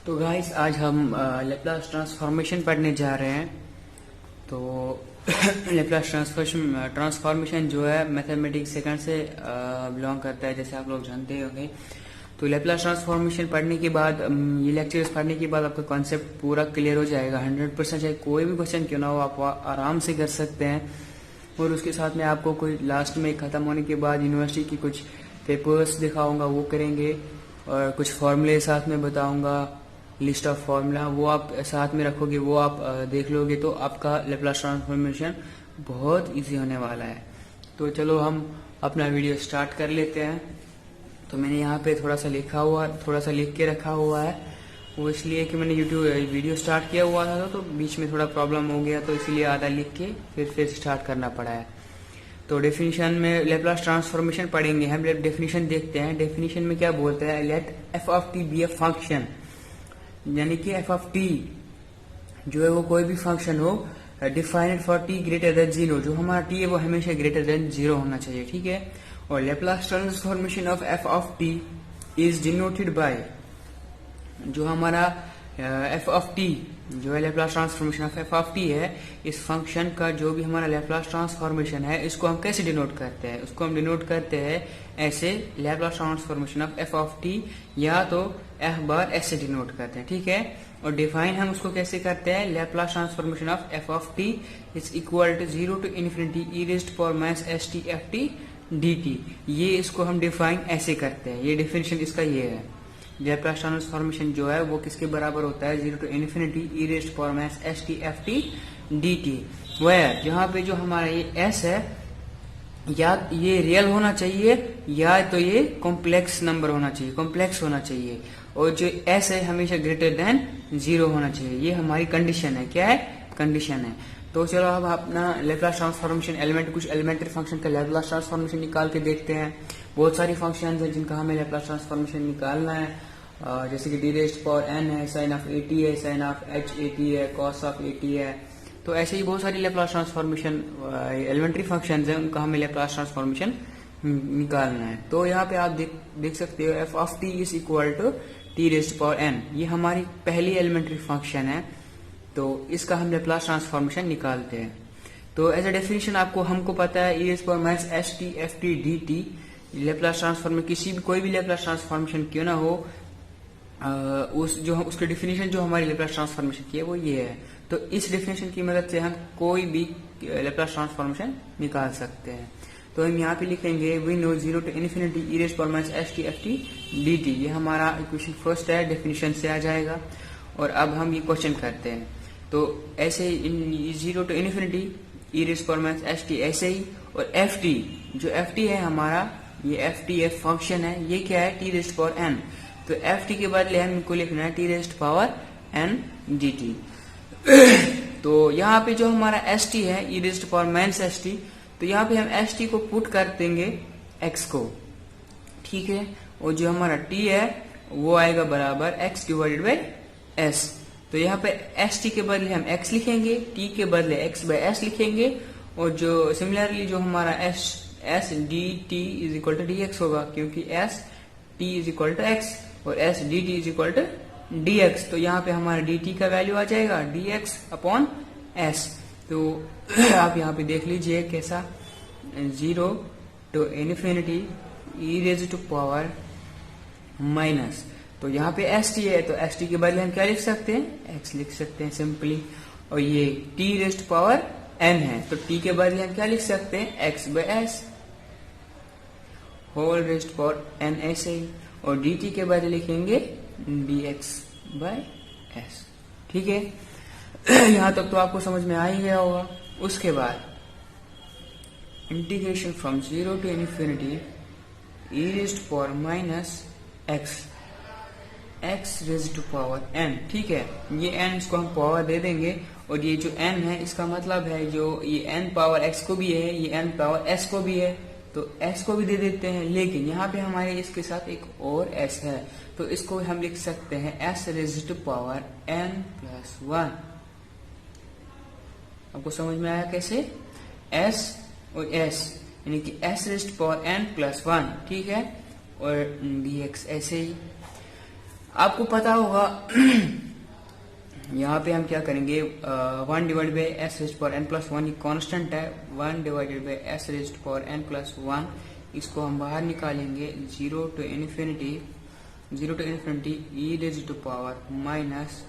तो गाइस आज हम लेप्लास ट्रांसफॉर्मेशन पढ़ने जा रहे हैं। तो लेप्लास ट्रांसफॉर्मेशन जो है मैथमेटिक्स सेकंड से बिलोंग करता है, जैसे आप लोग जानते होंगे। तो लेप्लास ट्रांसफॉर्मेशन पढ़ने के बाद ये लेक्चर्स पढ़ने के बाद आपका कॉन्सेप्ट पूरा क्लियर हो जाएगा 100%। चाहे कोई भी क्वेश्चन क्यों ना हो, आप आराम से कर सकते हैं। और उसके साथ में आपको कोई लास्ट में खत्म होने के बाद यूनिवर्सिटी की कुछ पेपर्स दिखाऊंगा, वो करेंगे। और कुछ फॉर्मूले साथ में बताऊंगा, लिस्ट ऑफ फॉर्मूला वो आप साथ में रखोगे, वो आप देख लोगे तो आपका लेप्लास ट्रांसफॉर्मेशन बहुत इजी होने वाला है। तो चलो हम अपना वीडियो स्टार्ट कर लेते हैं। तो मैंने यहाँ पे थोड़ा सा लिख के रखा हुआ है। वो इसलिए कि मैंने यूट्यूब वीडियो स्टार्ट किया हुआ था तो बीच में थोड़ा प्रॉब्लम हो गया, तो इसीलिए आधा लिख के फिर स्टार्ट करना पड़ा है। तो डेफिनेशन में लेप्लास ट्रांसफॉर्मेशन पढ़ेंगे हम। डेफिनेशन देखते हैं। डेफिनेशन में क्या बोलता है, let f of t be a function, यानी कि एफ ऑफ टी जो है वो कोई भी फंक्शन हो defined for T greater than 0। जो हमारा टी है वो हमेशा ग्रेटर देन 0 होना चाहिए, ठीक है। और Laplace transformation of f of t is denoted by, जो हमारा एफ ऑफ टी जो है Laplace transformation of f of T है, इस फंक्शन का जो भी हमारा लेप्लास ट्रांसफॉर्मेशन है, इसको हम कैसे डिनोट करते हैं? उसको हम डिनोट करते हैं ऐसे, Laplace transformation of f of T, या तो एफ बार ऐसे डिनोट करते हैं, ठीक है। और डिफाइन हम उसको कैसे करते हैं, Laplace transformation of f of t is equal to 0 to infinity e raised power minus s t f t d t. ये इसको हम डिफाइन ऐसे करते हैं। ये डिफिनेशन इसका ये है। लेप्लास ट्रांसफॉर्मेशन जो है वो किसके बराबर होता है, 0 to infinity e raised power minus s t f t d T. वह जहाँ पे जो हमारा ये एस है, या ये रियल होना चाहिए या तो ये कॉम्प्लेक्स नंबर होना चाहिए, कॉम्प्लेक्स होना चाहिए। और जो एस है हमेशा ग्रेटर देन 0 होना चाहिए। ये हमारी कंडीशन है। क्या है? कंडीशन है। तो चलो अब अपना लेप्लास ट्रांसफॉर्मेशन कुछ एलिमेंट्री फंक्शन का लेप्लास ट्रांसफॉर्मेशन निकाल के देखते हैं। बहुत सारी फंक्शन है जिनका हमें लेप्लास ट्रांसफॉर्मेशन निकालना है, जैसे कि डी रेज्ड पावर एन है, साइन ऑफ ए टी है, sine of h a t है, कॉस ऑफ ए टी है। तो ऐसे ही बहुत सारी लेप्लास ट्रांसफॉर्मेशन एलिमेंट्री फंक्शन है, उनका हमें लेप्लास ट्रांसफॉर्मेशन निकालना है। तो यहाँ पे आप देख सकते हो f of t is equal to t raised power n. ये हमारी पहली एलिमेंट्री फंक्शन है, तो इसका हम लेप्लास ट्रांसफॉर्मेशन निकालते हैं। तो एज ए डेफिनेशन हमको पता है, e raised power minus s t f t d t. Laplace transformation कोई भी लेप्लास ट्रांसफॉर्मेशन क्यों ना हो, उसके डेफिनेशन जो हमारी लेप्लास ट्रांसफॉर्मेशन की है वो ये है। तो इस डेफिनेशन की मदद से हम कोई भी लेप्लास ट्रांसफॉर्मेशन निकाल सकते हैं। तो हम यहाँ पे लिखेंगे we know 0 to infinity e raised power minus s t f t d t. ये हमारा इक्वेशन फर्स्ट है, डेफिनेशन से आ जाएगा। और अब हम ये क्वेश्चन करते हैं। तो ऐसे ही 0 to infinity e raised power minus s t ऐसे ही। और एफ टी, जो एफ टी है हमारा, ये एफ टी एफ फंक्शन है, ये क्या है, टी रेज्ड पावर एन। तो एफ टी के बदले हमको लिखना है t raised power n d t. तो यहाँ पे जो हमारा एस टी है, e raised power minus s t, तो यहाँ पे हम एस टी को पुट कर देंगे एक्स को, ठीक है। और जो हमारा टी है वो आएगा बराबर एक्स डिवाइडेड बाई एस। तो यहाँ पे एस टी के बदले हम एक्स लिखेंगे, टी के बदले एक्स बाई एस लिखेंगे। और जो सिमिलरली जो हमारा s d t is equal to d x होगा, क्योंकि s t is equal to x और s d t is equal to d x. तो यहाँ पे हमारा डी टी का वैल्यू आ जाएगा डी एक्स अपॉन एस। तो आप यहाँ पे देख लीजिए कैसा, 0 to infinity e raised to power minus, तो यहाँ पे एस टी है, तो एस टी के बदले हम क्या लिख सकते हैं, एक्स लिख सकते हैं सिंपली। और ये टी रेज्ड पावर एन है, तो टी के बदले हम क्या लिख सकते हैं, x by s whole raised power n ऐसे ही। और डी टी के बदले लिखेंगे डी एक्स बाय एस, ठीक है। यहां तक तो आपको समझ में आ ही गया होगा। उसके बाद integration from 0 to infinity e raised power minus x raised to power n, ठीक है। ये एन इसको हम पावर दे देंगे, और ये जो एन है इसका मतलब है जो ये एन पावर एक्स को भी है, ये एन पावर एस को भी है, तो एस को भी दे देते हैं। लेकिन यहाँ पे हमारे इसके साथ एक और एस है, तो इसको हम लिख सकते हैं s raised to power n plus 1। आपको समझ में आया कैसे, एस और एस, यानी कि s raised power n plus 1, ठीक है। और डी एक्स ऐसे ही। आपको पता होगा यहाँ पे हम क्या करेंगे, 1 divide by s raised power n plus 1 ये कॉन्स्टेंट है, 1 divided by s raised power n plus 1 इसको हम बाहर निकालेंगे, 0 to infinity e raised to power minus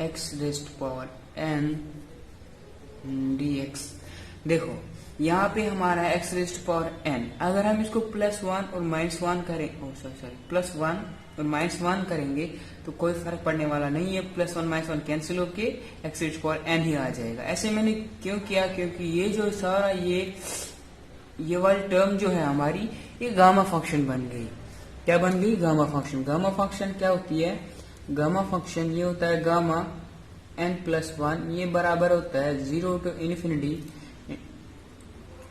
x raised power n dx। देखो यहाँ पे हमारा एक्स रेज्ड पावर एन, अगर हम इसको +1 और -1 करें, +1 और -1 करेंगे तो कोई फर्क पड़ने वाला नहीं है, +1 -1 कैंसिल होके एक्स रेज्ड पावर एन ही आ जाएगा। ऐसे मैंने क्यों किया, क्योंकि ये जो सारा ये वाली टर्म जो है हमारी, ये गामा फंक्शन बन गई। क्या बन गई? Gamma function. गामा फंक्शन क्या होती है? गामा फंक्शन ये होता है गामा n+1, ये बराबर होता है 0 to infinity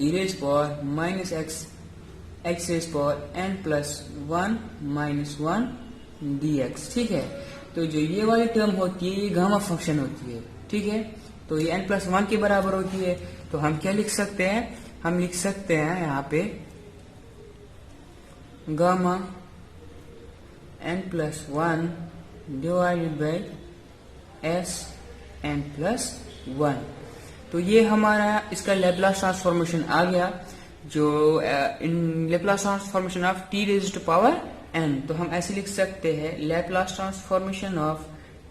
e raise power minus x raise power n+1 -1 dx। ठीक है, तो जो ये वाली टर्म होती है ये गामा फंक्शन होती है। ठीक है, तो ये n+1 के बराबर होती है। तो हम क्या लिख सकते हैं? हम लिख सकते हैं यहाँ पे gamma n+1 divided by S n+1। तो ये हमारा इसका लेप्लास ट्रांसफॉर्मेशन आ गया, जो इन Laplace transformation of t raised power n। तो हम ऐसे लिख सकते हैं Laplace transformation of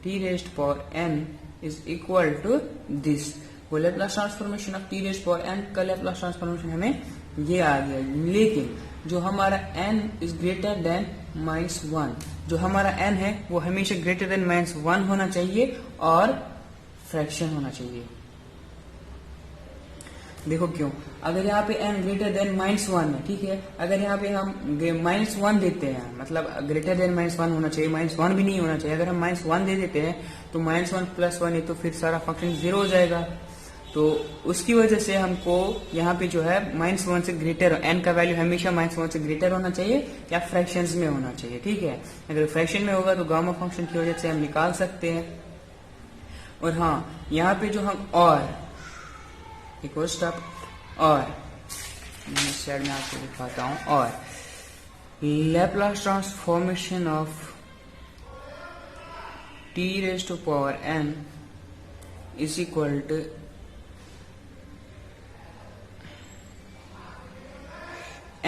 t raised power n is equal to this. वो Laplace transformation of t raised power n का लेप्लास ट्रांसफॉर्मेशन हमें ये आ गया। लेकिन जो हमारा n इज ग्रेटर देन -1, जो हमारा n है वो हमेशा ग्रेटर देन -1 होना चाहिए और फ्रैक्शन होना चाहिए। देखो क्यों, अगर यहाँ पे n ग्रेटर देन -1 है, ठीक है, अगर यहाँ पे हम -1 देते हैं, मतलब ग्रेटर देन -1 होना चाहिए, -1 भी नहीं होना चाहिए। अगर हम -1 दे देते हैं तो -1 + 1 है, तो फिर सारा फंक्शन 0 हो जाएगा। तो उसकी वजह से हमको यहाँ पे जो है -1 से ग्रेटर, n का वैल्यू हमेशा -1 से ग्रेटर होना चाहिए या फ्रैक्शंस में होना चाहिए। ठीक है, अगर फ्रैक्शन में होगा तो गामा फंक्शन की वजह से हम निकाल सकते हैं। और हाँ, यहाँ पे जो हम एक और स्टेप और साइड में आपको दिखाता हूँ, और Laplace transformation of t raised to power n is equal to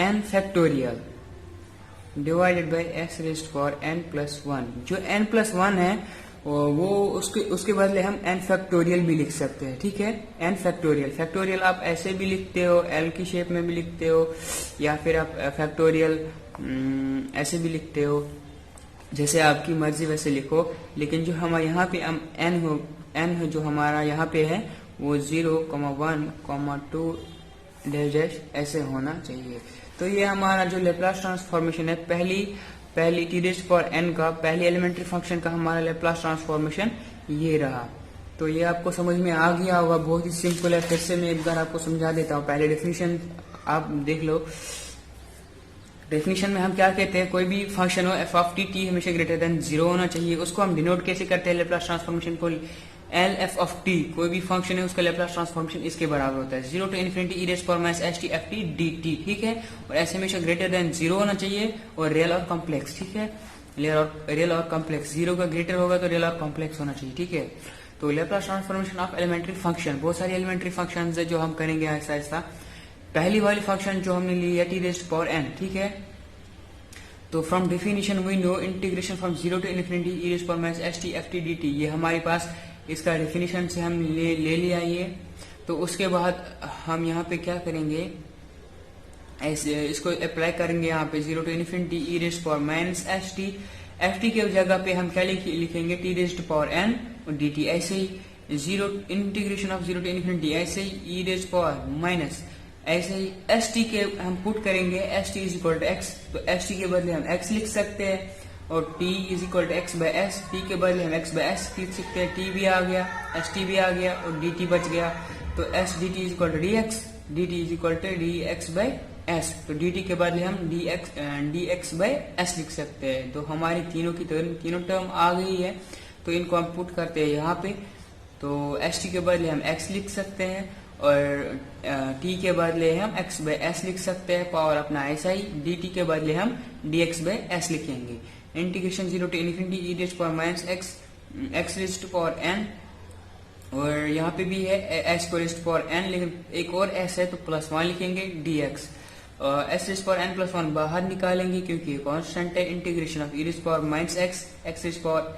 n factorial divided by x raised power n+1। जो n+1 है वो उसके बदले हम n फैक्टोरियल भी लिख सकते हैं। ठीक है, n फैक्टोरियल आप ऐसे भी लिखते हो, l की शेप में भी लिखते हो, या फिर आप फैक्टोरियल ऐसे भी लिखते हो, जैसे आपकी मर्जी वैसे लिखो। लेकिन जो हमारे यहाँ पे हम n जो हमारा यहाँ पे है वो 0, 1, 2 डैश ऐसे होना चाहिए। तो ये हमारा जो लेप्लास ट्रांसफॉर्मेशन है, पहली टी रेज्ड पावर n का पहली एलिमेंट्री फंक्शन का हमारा लेप्लास ट्रांसफॉर्मेशन ये रहा। तो ये आपको समझ में आ गया होगा, बहुत ही सिंपल है। फिर से मैं एक बार आपको समझा देता हूँ। पहले डेफिनेशन आप देख लो। डेफिनेशन में हम क्या कहते हैं, कोई भी फंक्शन हो f ऑफ टी हमेशा ग्रेटर देन 0 होना चाहिए। उसको हम डिनोट कैसे करते हैं लेप्लास ट्रांसफॉर्मेशन को? एल एफ ऑफ टी, कोई भी फंक्शन है उसका लेप्लास ट्रांसफॉर्मेशन इसके बराबर होता है 0 to infinity e raise power minus h t f t d t. ठीक है, और ऐसे हमेशा ग्रेटर देन 0 होना चाहिए और रियल और कॉम्प्लेक्स। ठीक है, रियल और कॉम्प्लेक्स, 0 का ग्रेटर होगा तो रियल और कॉम्प्लेक्स होना चाहिए। ठीक है, तो Laplace transformation of elementary function, बहुत सारी एलिमेंट्री फंक्शन है जो हम करेंगे ऐसा ऐसा। पहली वाली फंक्शन जो हमने ली है टी रेज़ पावर एन। ठीक है, तो from definition we know integration from 0 to infinity e raise power minus h t f t d t, ये हमारे पास इसका डेफिनेशन से हम ले लिया ये। तो उसके बाद हम यहाँ पे क्या करेंगे, ऐसे इसको अप्लाई करेंगे यहाँ पे 0 to infinity e raise power minus h t f t के जगह पे हम क्या लिखेंगे टी रेज़्ड पावर एन और डी टी। ऐसे ही 0 इंटीग्रेशन ऑफ 0 टू इन्फिनिटी, ऐसे ही ई रेज़्ड पावर माइनस, ऐसे ही एस टी के हम पुट करेंगे s t is equal to x, तो एस टी के बदले हम एक्स लिख सकते हैं और t is equal to x by S, t के बदले हम एक्स बाई एस लिख सकते हैं। टी भी आ गया, एस टी भी आ गया और डी टी बच गया, तो s d t is equal to d x, d t is equal to d x by s, तो डी टी के बदले हम डी एक्स बाई एस लिख सकते हैं। तो हमारी तीनों टर्म आ गई है, तो इनको हम पुट करते हैं यहाँ पे। तो एस टी के बदले हम एक्स लिख सकते हैं और टी के बदले हम एक्स बाई एस लिख सकते हैं, पावर अपना ऐसा ही, डी टी के बदले हम डी एक्स बाई एस लिखेंगे। Integration 0 to infinity e raise power minus x raise to power n, और यहाँ पे भी है एस को रेज टू पावर एन, लेकिन एक और एस है तो +1 लिखेंगे dx। S raise power n +1 बाहर निकालेंगे क्योंकि कांस्टेंट है। Integration of e raise power minus x raise power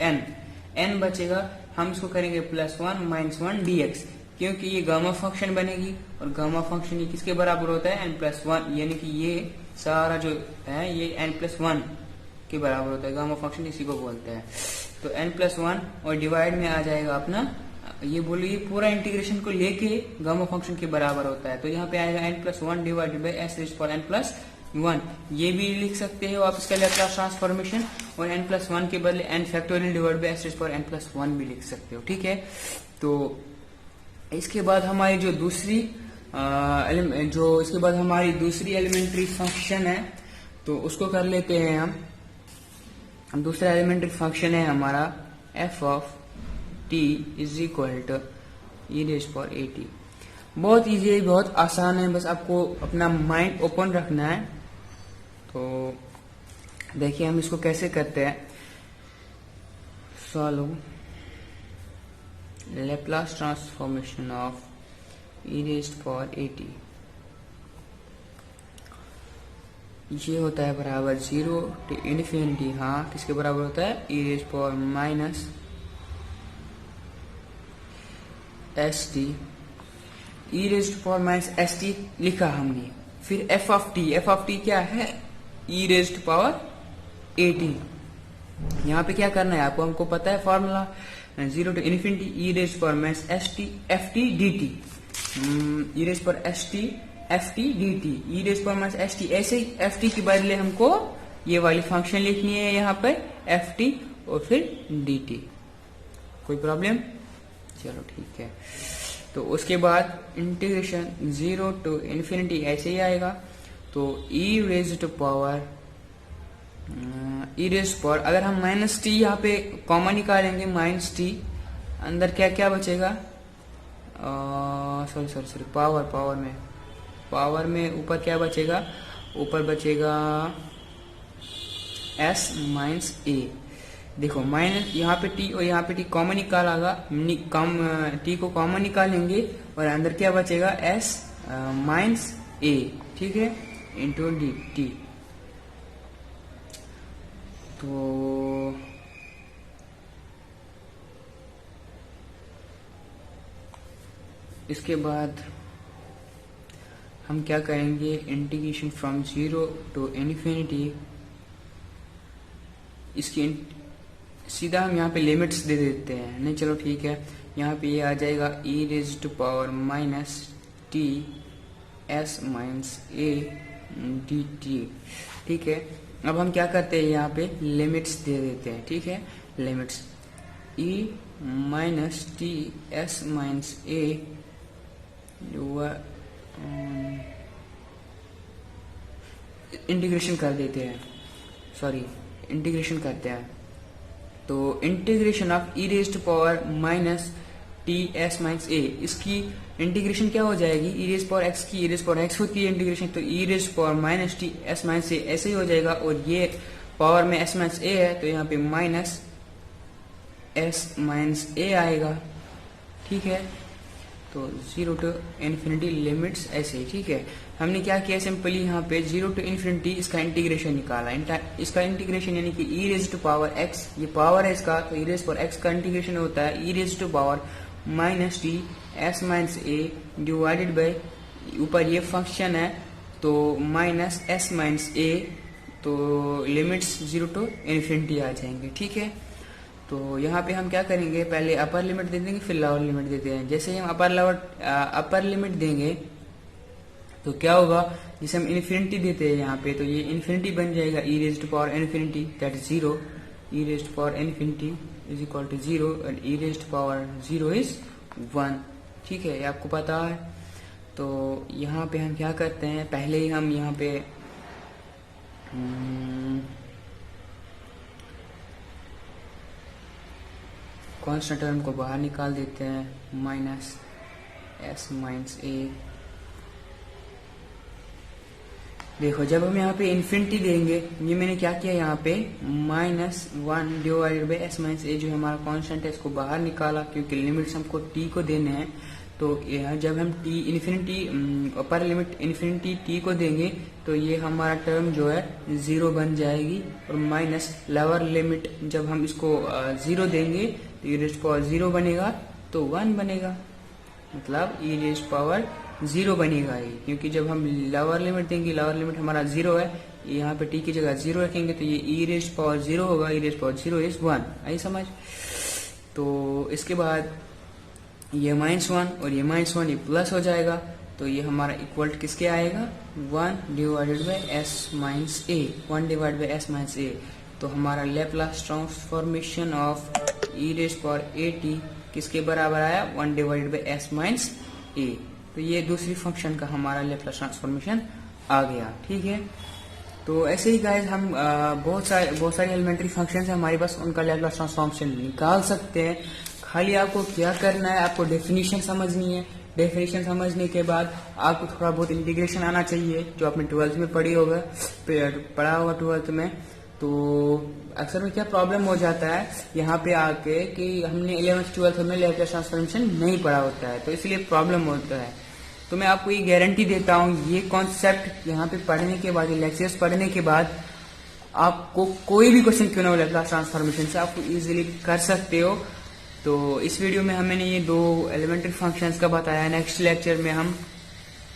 n बचेगा, हम इसको करेंगे +1 -1 dx, क्योंकि ये गामा फंक्शन बनेगी और गामा फंक्शन ये किसके बराबर होता है n+1, यानी कि ये सारा जो है ये n+1 के बराबर होता है। गामा फंक्शन इसी को बोलते हैं। तो n+1 और डिवाइड में आ जाएगा अपना, ये बोलिए पूरा इंटीग्रेशन को लेके गामा फंक्शन के बराबर होता है। तो यहाँ पे आएगा n+1 divided by s raise power n+1। ये भी लिख सकते हो आप इसका लैप्लास ट्रांसफॉर्मेशन, और n+1 के बदले n factorial divide by s raise power n+1 भी लिख सकते हो। ठीक है, तो इसके बाद हमारी जो दूसरी एलिमेंट्री फंक्शन है तो उसको कर लेते हैं हम। दूसरा एलिमेंट्री फंक्शन है हमारा f of t is equal to e raise power at। बहुत इजी है, बहुत आसान है, बस आपको अपना माइंड ओपन रखना है। तो देखिए हम इसको कैसे करते हैं। Solve Laplace transformation of e raised power at, ये होता है बराबर 0 to इन्फिनिटी, हाँ किसके बराबर होता है e raised power minus st, e raised power minus st लिखा हमने। फिर f ऑफ t क्या है e raised power at। यहाँ पे क्या करना है आपको, हमको पता है formula 0 to infinity e raise power minus f t d t, e raise power f t d t, e raise power minus s t. ऐसे ही एफ टी के बदले हमको ये वाली फंक्शन लिखनी है यहाँ पे एफ टी और फिर डी टी। कोई प्रॉब्लम? चलो ठीक है। तो उसके बाद इंटीग्रेशन 0 to इन्फिनिटी ऐसे ही आएगा। तो e raise to power e raise power, अगर हम माइनस टी यहाँ पे कॉमन निकालेंगे, माइनस टी अंदर क्या क्या बचेगा, सॉरी पावर में ऊपर क्या बचेगा, ऊपर बचेगा एस माइनस ए। देखो माइनस यहाँ पे टी और यहाँ पे टी कॉमन निकालेगा, टी को कॉमन निकालेंगे और अंदर क्या बचेगा एस माइनस ए, ठीक है, इंटू डी टी। तो इसके बाद हम क्या करेंगे, इंटीग्रेशन फ्रॉम 0 to इन्फिनिटी, इसकी सीधा हम यहाँ पे लिमिट्स दे देते हैं। नहीं चलो ठीक है, यहाँ पे ये आ जाएगा e raise to power minus t s minus a d t. ठीक है, अब हम क्या करते हैं, यहाँ पे लिमिट्स दे देते हैं। ठीक है, limits e minus t s minus a integration कर देते हैं, इंटीग्रेशन करते हैं। तो integration of e raise to power minus t s minus a, इसकी इंटीग्रेशन क्या हो जाएगी, ई रेज पावर एक्स की ई रेज पावर एक्स होती है इंटीग्रेशन, तो e raise power minus t s minus a ऐसे ही हो जाएगा। और ये पावर में एस माइनस ए है तो यहाँ पे माइनस एस माइनस ए आएगा। ठीक है, तो 0 to इन्फिनिटी लिमिट्स ऐसे ही। ठीक है, हमने क्या किया, सिंपली यहाँ पे 0 to इन्फिनिटी इसका इंटीग्रेशन निकाला। इसका इंटीग्रेशन यानी कि e raise to power x, ये पावर है इसका, तो ई रेज पावर एक्स का इंटीग्रेशन होता है e raise to power minus t s minus a divided by, ऊपर ये फंक्शन है तो माइनस एस माइनस ए, तो लिमिट्स 0 to इन्फिनिटी आ जाएंगे। ठीक है, तो यहाँ पे हम क्या करेंगे, पहले अपर लिमिट दे देंगे फिर लोअर लिमिट देते हैं। जैसे ही हम अपर लिमिट देंगे तो क्या होगा, जैसे हम इन्फिनिटी देते हैं यहाँ पे तो ये इन्फिनिटी बन जाएगा e raise to power infinity that is 0, e raise to power infinity is equal to 0 and e raise to power 0 is 1। ठीक है, ये आपको पता है। तो यहाँ पे हम क्या करते हैं, पहले ही हम यहाँ पे कांस्टेंट टर्म को बाहर निकाल देते हैं, माइनस एस माइनस ए। देखो जब हम यहाँ पे इन्फिनिटी देंगे, ये मैंने क्या किया यहाँ पे -1 divided by s minus a जो हमारा कांस्टेंट है इसको बाहर निकाला, क्योंकि लिमिट्स हमको t को देने हैं। तो यहाँ जब हम t infinity upper limit infinity t को देंगे तो ये हमारा टर्म जो है 0 बन जाएगी, और माइनस लोअर लिमिट जब हम इसको 0 देंगे तो e रेज़ पावर 0 बनेगा, तो 1 बनेगा, मतलब e रेज़ पावर 0 बनेगा ये, क्योंकि जब हम लोअर लिमिट देंगे, लोअर लिमिट हमारा 0 है, यहाँ पे t की जगह 0 रखेंगे तो ये e रेज़ पावर 0 होगा, e रेज़ पावर 0 इज 1। आई समझ? तो इसके बाद ये -1 और ये -1 ये प्लस हो जाएगा, तो ये हमारा इक्वल किसके आएगा 1 divided by s minus a, 1 divide by s minus a। तो हमारा Laplace transformation of e rays power at किसके बराबर आया 1 divided by s minus a। तो ये दूसरी फंक्शन का हमारा लेप्लास ट्रांसफॉर्मेशन आ गया। ठीक है, तो ऐसे ही गाइस हम बहुत सारे एलिमेंट्री फंक्शंस हैं हमारे पास, उनका लेप्लास ट्रांसफॉर्मेशन निकाल सकते हैं। खाली आपको क्या करना है, आपको डेफिनेशन समझनी है। डेफिनेशन समझने के बाद आपको थोड़ा बहुत इंटीग्रेशन आना चाहिए, जो आपने 12th में पढ़ा होगा 12th में। तो अक्सर में क्या प्रॉब्लम हो जाता है यहाँ पे आके कि हमने 11th 12th में लेप्लास ट्रांसफॉर्मेशन नहीं पढ़ा होता है, तो इसलिए प्रॉब्लम होता है। तो मैं आपको ये गारंटी देता हूँ, ये कॉन्सेप्ट यहाँ पे पढ़ने के बाद, लेक्चर्स पढ़ने के बाद आपको कोई भी क्वेश्चन क्यों ना हो लेप्लास ट्रांसफॉर्मेशन से, आपको इजीली कर सकते हो। तो इस वीडियो में मैंने ये 2 एलिमेंट्री फंक्शंस का बताया। नेक्स्ट लेक्चर में हम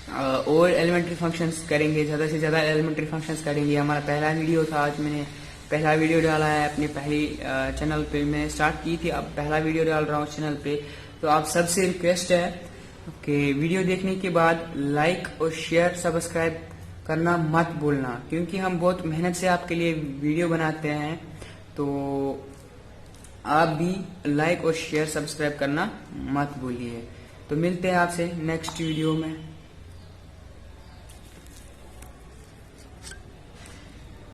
और एलिमेंट्री फंक्शंस करेंगे, ज़्यादा से ज़्यादा एलिमेंट्री फंक्शंस करेंगे। हमारा पहला वीडियो था, आज मैंने पहला वीडियो डाला है अपने पहली चैनल पे, मैं स्टार्ट की थी, अब पहला वीडियो डाल रहा हूँ चैनल पे। तो आप सबसे रिक्वेस्ट है कि वीडियो देखने के बाद लाइक और शेयर सब्सक्राइब करना मत भूलना, क्योंकि हम बहुत मेहनत से आपके लिए वीडियो बनाते हैं। तो आप भी लाइक और शेयर सब्सक्राइब करना मत भूलिए। तो मिलते हैं आपसे नेक्स्ट वीडियो में।